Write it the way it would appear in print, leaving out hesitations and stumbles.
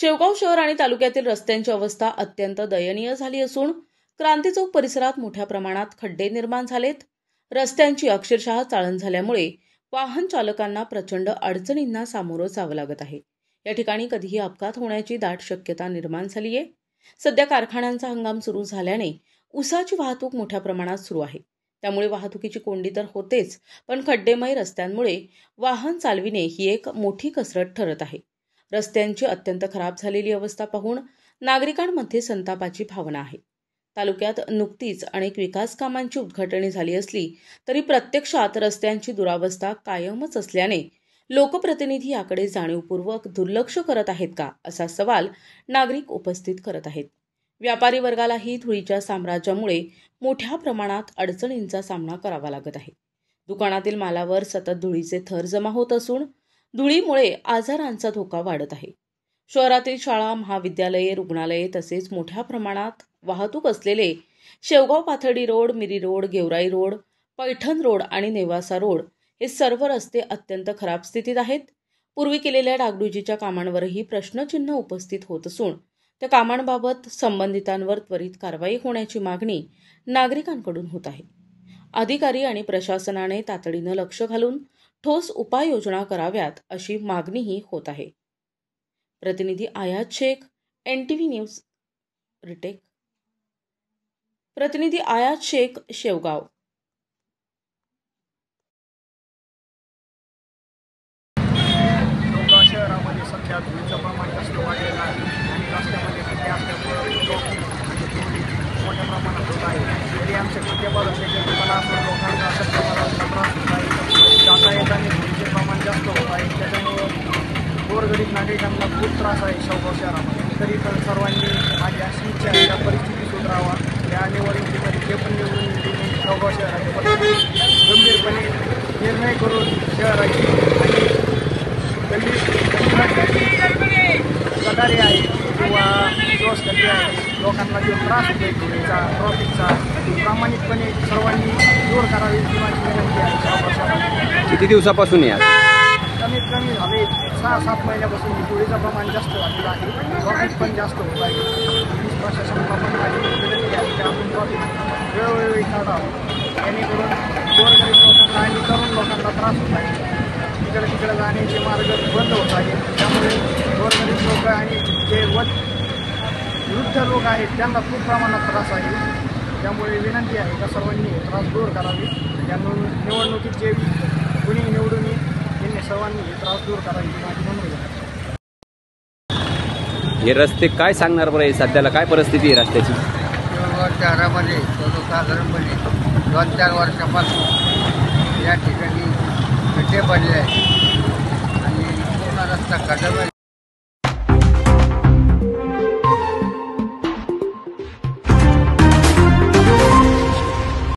शेवगाव शहर आणि तालुक्यातील रस्त्यांची अवस्था अत्यंत दयनीय झाली असून क्रांती चौक परिसरात मोठ्या प्रमाणात खड्डे निर्माण झालेत। रस्त्यांची अक्षरशः चाळण झाल्यामुळे वाहन चालकांना प्रचंड अडचणींना सामोरं जावं लागत आहे। या ठिकाणी कधीही अपघात होण्याची दाट शक्यता निर्माण झाली आहे। सध्या कारखान्यांचा हंगाम सुरू झाल्याने ऊसाची वाहतूक मोठ्या प्रमाणात सुरू आहे। त्यामुळे वाहतुकीची कोंडी तर होतेच, पण खड्डेमय रस्त्यांमुळे वाहन चालविणे ही एक मोठी कसरत ठरत आहे। रस्त्यांची अत्यंत खराब झालेली अवस्था पाहून नागरिकांमध्ये संतापाची भावना आहे। तालुक्यात नुकतीच अनेक विकास कामांची उद्घाटने झाली असली तरी प्रत्यक्षात रस्त्यांची दुरावस्था कायमच असल्याने लोकप्रतिनिधी याकडे जाणीवपूर्वक दुर्लक्ष करत आहेत का, असा सवाल नागरिक उपस्थित करत आहेत। व्यापारी वर्गालाही धुळीच्या साम्राज्यामुळे मोठ्या प्रमाणात अडचणींचा सामना करावा लागत आहे। दुकानातील मालावर सतत धुळीचे थर जमा होत असून धुळीमुळे आजारांचा धोका वाढत आहे। शहरातील शाळा, महाविद्यालये, रुग्णालये तसेच मोठ्या प्रमाणात वाहतूक असलेले Shevgaon Pathardi road, Miri road, Gevrai road, Paithan road आणि नेवासा रोड हे सर्व रस्ते अत्यंत खराब स्थितीत आहेत। पूर्वी केलेल्या डागडुजीच्या कामांवरही प्रश्नचिन्ह उपस्थित होत असून त्या कामांबाबत संबंधितांवर त्वरित कारवाई होण्याची मागणी नागरिकांकडून होत आहे। अधिकारी आणि प्रशासनाने तातडीने लक्ष घालून ठोस उपाययोजना कराव्यात अशी मागणीही होत आहे। प्रतिनिधी आयात शेख, NTV न्यूज रिटेक। प्रतिनिधी आयात शेख, शेवगाव। शेवगाव शहरामध्ये सध्या धुळीचं प्रमाण जास्त वाढलेलं आहे आणि रस्त्यामध्ये खड्डे असल्यामुळे मोठ्या प्रमाणात होत आहे। तरी आमच्या खड्डेबाज असल्याचे मला असं लोकांना कस्टमरांना त्रास होत आहे। जाता येताना धुळीचे प्रमाण जास्त होत आहे, त्याच्यामुळे गोरगरीब नागरिकांना खूप त्रास आहे शेवगाव शहरामध्ये। तरी पण सर्वांनी माझी अशी इच्छा आहे त्या परिस्थिती सुधारावा। या निवडणुकीमध्ये जे पण निवडून येतील शेवगाव शहराचे गंभीरपणे निर्णय करून शहराची आणि गटारे आहे किंवा गल्ली आहे, लोकांना जो त्रास होतो धुळीचा, ट्रॉफिकचा, प्रामाणिकपणे सर्वांनी दूर करावी किंवा विनंती आहे शेवगाव शहरात। किती दिवसापासून या कमीत कमी झाले 6-7 महिन्यापासून धुळीचं प्रमाण जास्त झालेलं आहे, ट्रॉफिक पण जास्त होत आहे। पोलीस प्रशासनाला पण माझी विनंती आहे की आपण ट्रॉफिक वेळोवेळी काढावं, जेणेकरून गोरगरीब लोकांना आणि तरुण लोकांना त्रास होत आहे। इकडे तिकडे जाण्याचे मार्ग बंद होत आहेत, त्यामुळे गोरगरीब लोक आणि जे वृद्ध लोक आहेत त्यांना खूप प्रमाणात त्रास आहे। त्यामुळे विनंती आहे का सर्वांनी त्रास दूर करावी। या निवडणुकीत जे कुणी निवडून येईल त्यांनी सर्वांनी त्रास दूर करावी माझी विनंती आहे। हे रस्ते काय सांगणार बरं, सध्याला काय परिस्थिती आहे रस्त्याची? शेवगाव शहरामध्ये सर्वसाधारणपणे 2-4 वर्षापासून या ठिकाणी खड्डे पडले आहेत आणि पूर्ण रस्ता खड्ड्यामध्ये